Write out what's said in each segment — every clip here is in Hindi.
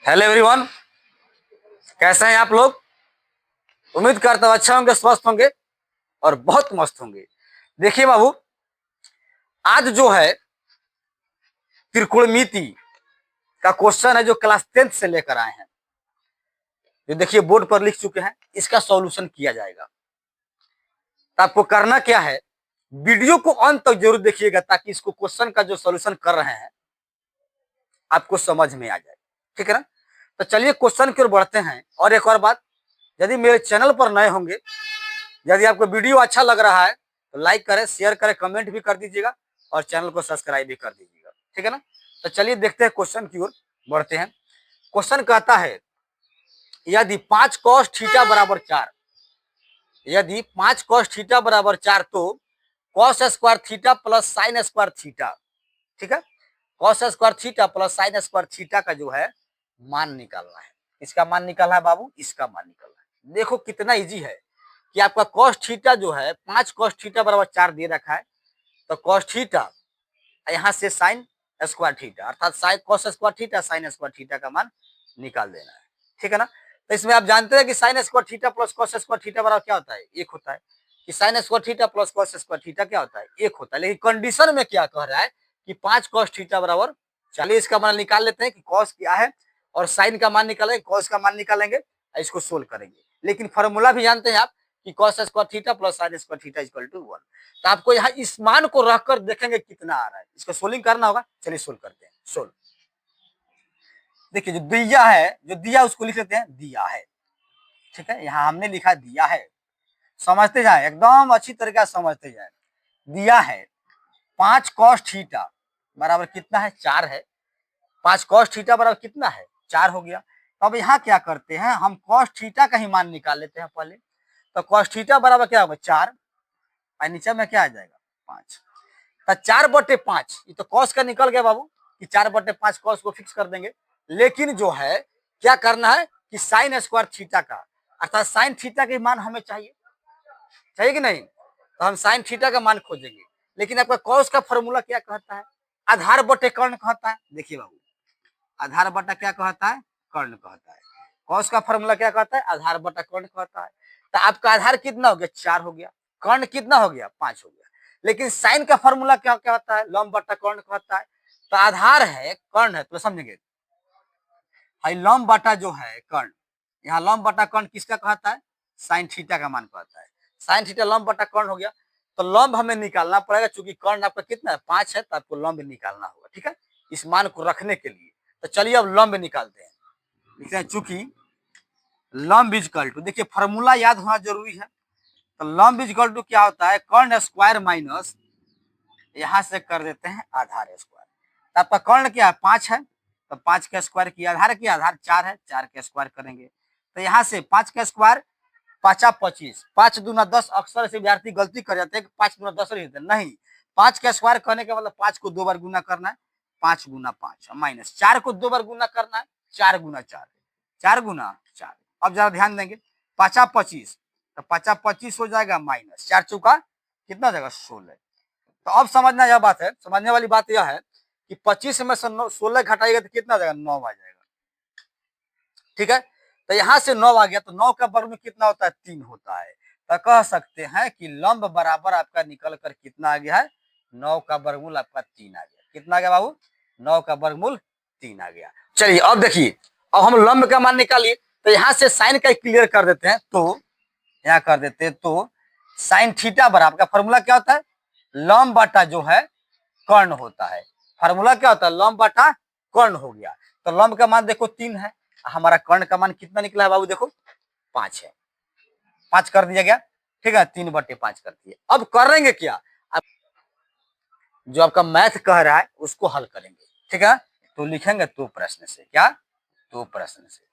हेलो एवरीवन, कैसे हैं आप लोग। उम्मीद करता हूँ अच्छा होंगे, स्वस्थ होंगे और बहुत मस्त होंगे। देखिए बाबू, आज जो है त्रिकोणमिति का क्वेश्चन है जो क्लास 10th से लेकर आए हैं, जो देखिए बोर्ड पर लिख चुके हैं। इसका सॉल्यूशन किया जाएगा। तो आपको करना क्या है, वीडियो को अंत तक जरूर देखिएगा ताकि इसको क्वेश्चन का जो सॉल्यूशन कर रहे हैं आपको समझ में आ जाए। ठीक है ना। तो चलिए क्वेश्चन की ओर बढ़ते हैं। और एक और बात, यदि मेरे चैनल पर नए होंगे, यदि आपको वीडियो अच्छा लग रहा है तो लाइक करें, शेयर करें, कमेंट भी कर दीजिएगा और चैनल को सब्सक्राइब भी कर दीजिएगा। ठीक है ना। तो चलिए देखते हैं, क्वेश्चन की ओर बढ़ते हैं। क्वेश्चन कहता है, यदि 5 cos थीटा बराबर 4, यदि 5 cos थीटा बराबर 4 तो cos square theta plus sine square theta, ठीक है, cos square theta plus sine square theta का जो है मान निकालना है। इसका मान निकालना है बाबू, इसका मान निकालना है। देखो कितना इजी है कि आपका cos थीटा जो है 5 cos थीटा बराबर 4 दे रखा है, तो cos थीटा यहाँ से साइन स्क्वायर थीटा अर्थात sine cos square theta sine square theta का मान निकाल देना है। ठीक है ना। तो इसमें आप जानते हैं कि sign square theta plus cos square theta बराबर क्या होता है, एक होता है। कि sign square theta plus cos square theta क्या होता है, एक होता है। लेकिन कंडीशन में क्या कह रहा है कि 5 cos थीटा बराबर, चलिए इसका मान निकाल लेते हैं कि cos क्या है और साइन का मान निकालेंगे, cos का मान निकालेंगे, इसको सोल्व करेंगे। लेकिन फॉर्मूला भी जानते हैं आप कि cos square theta plus sine square theta equal to 1। तो आपको यहाँ इस मान को रखकर देखेंगे कितना आ रहा है, इसको सोल्विंग करना होगा। चलिए सोल्व करते हैं। सोल्व, देखिए जो दिया है, जो दिया उसको लिख लेते हैं दिया है। ठीक है, यहाँ हमने लिखा दिया है, समझते जाए, एकदम अच्छी तरीके से समझते जाए। दिया है 5 cos थीटा बराबर कितना है, 4 है। 5 cos थीटा बराबर कितना है, 4 हो गया। तो अब यहाँ क्या करते हैं, हम cos थीटा का ही मान निकाल लेते हैं पहले। तो cos थीटा बराबर क्या होगा, 4, और नीचे में क्या आ जाएगा, 5। तो 4/5, ये तो cos का निकल गया बाबू कि 4/5 cos को फिक्स कर देंगे। लेकिन जो है क्या करना है कि साइन स्क्वायर थीटा का अर्थात साइन थीटा के मान हमें चाहिए, चाहिए कि नहीं। तो हम साइन थीटा का मान खोजेंगे। लेकिन आपका cos का फॉर्मूला क्या कहता है, आधार बटे कर्ण कहता है। देखिए बाबू, आधार बटा क्या कहता है, कर्ण कहता है। cos का फॉर्मूला क्या कहता है, आधार बटा कर्ण कहता है। तो आपका आधार कितना हो गया, 4 हो गया। कर्ण कितना हो गया, 5 हो गया। लेकिन साइन का फॉर्मूला क्या क्या होता है, लंब बटा कर्ण कहता है। तो आधार है, कर्ण है, तो समझेंगे लंब बटा जो है कर्ण, यहाँ लंब बटा कर्ण किसका कहता है, साइन थीटा का मान कहता है। साइन थीटा लंब बटा कर्ण हो गया। तो लंब हमें निकालना पड़ेगा, चूंकि कर्ण आपका कितना है, 5 है, तो आपको लंब निकालना होगा। ठीक है, इस मान को रखने के लिए। तो चलिए अब लंब निकालते हैं। लिखते हैं चूंकि लंब इजकल टू, देखिए फॉर्मूला याद होना जरूरी है। तो लंब इजकल टू क्या होता है, कर्ण स्क्वायर माइनस, यहां से कर देते हैं आधार स्क्वायर। तो आपका कर्ण क्या है, 5 है, तो 5 का स्क्वायर किया, आधार किया, आधार 4 है, 4 का स्क्वायर करेंगे। तो यहाँ से 5 का स्क्वायर 5 25, 5 दूना 10। अक्सर से विद्यार्थी गलती कर जाते हैं कि 5 दूना 10 लिखते हैं, नहीं। 5 का स्क्वायर करने का मतलब 5 को 2 बार गुना करना है, 5 गुना 5 माइनस 4 को 2 बार गुना करना है, 4 गुना 4, 4 गुना 4। अब जरा ध्यान देंगे, 5 25, तो 5 25 हो जाएगा माइनस 4 चौका कितना हो जाएगा, 16। तो अब समझना यह बात है, समझने वाली बात यह है कि 25 में से 16 घटाइएगा तो कितना आ जाएगा, 9 आ जाएगा। ठीक है, तो यहां से 9 आ गया, तो 9 का वर्ग में कितना होता है, 3 होता है। तो कह सकते हैं कि लंब बराबर आपका निकल कर कितना आ गया है, 9 का वर्गमूल आपका 3 आ गया। कितना आ गया बाबू, 9 का वर्गमूल 3 आ गया। चलिए अब देखिए, अब हम लंब का मान निकालिए। तो यहाँ से साइन का क्लियर कर देते हैं, तो यहाँ कर देते हैं, तो साइन थीटा बराबर का फॉर्मूला क्या होता है, लंब बटा जो है कर्ण होता है। फॉर्मूला क्या होता है, लंब बटा कर्ण हो गया। तो लंब का मान देखो 3 है, हमारा कर्ण का मान कितना निकला है बाबू, देखो 5 है, 5 कर दिया गया। ठीक है, 3/5 कर दिए। अब करेंगे क्या, अब जो आपका मैथ कह रहा है उसको हल करेंगे। ठीक है, तो लिखेंगे तो प्रश्न से, क्या, तो प्रश्न से।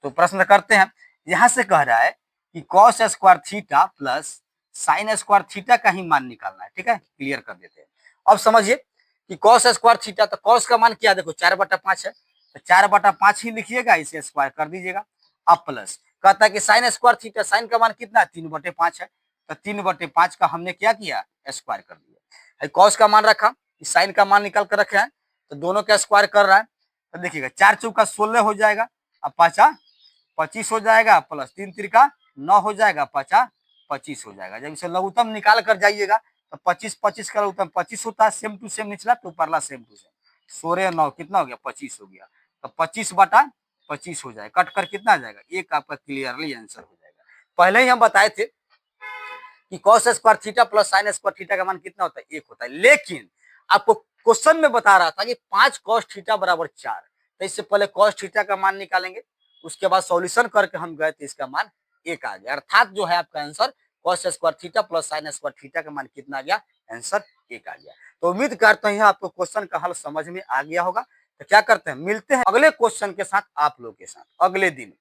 तो प्रश्न करते हैं, यहां से कह रहा है कि cos square theta plus sine square theta का ही मान निकालना है। ठीक है, क्लियर कर देते हैं। अब समझिए कि cos स्क्वायर थीटा, तो cos का मान क्या, देखो 4/5 है, तो 4/5 ही लिखिएगा, इसे स्क्वायर कर दीजिएगा। अब प्लस कहता है कि साइन स्क्वायर थीटा, साइन का मान कितना है, 3/5 है, तो 3/5 का हमने क्या किया, स्क्वायर कर दिया। cos का मान रखा, साइन का मान निकाल कर रखे हैं, तो दोनों का स्क्वायर कर रहा है। तो देखिएगा 4 चौका 16 हो जाएगा, अब 25 हो जाएगा, प्लस 3 तिरका 9 हो जाएगा, 25 हो जाएगा। जब इसे लघुत्तम निकाल कर जाइएगा तो 25 का लघुत्तम 25 होता है, सेम टू सेम निचला तो ऊपरला सेम टू सेम, 16 9 कितना हो गया, 25 हो गया। तो 25/25 हो जाएगा, कट कर कितना आ जाएगा, एक आपका क्लियरली आंसर हो जाएगा। पहले ही हम बताए थे कि cos square theta plus sine square theta का मान कितना होता है, 1 होता है। लेकिन आपको क्वेश्चन में बता रहा था कि 5 cos थीटा बराबर 4, तो इससे पहले cos थीटा का मान निकालेंगे, उसके बाद सॉल्यूशन करके हम गए थे, इसका मान 1 आ गया। अर्थात जो है आपका answer cos square theta plus sine square theta का मान कितना आ गया, आंसर 1 आ गया। तो उम्मीद करते हैं आपको क्वेश्चन का हल समझ में आ गया होगा। तो क्या करते हैं, मिलते हैं अगले क्वेश्चन के साथ आप लोग के साथ अगले दिन।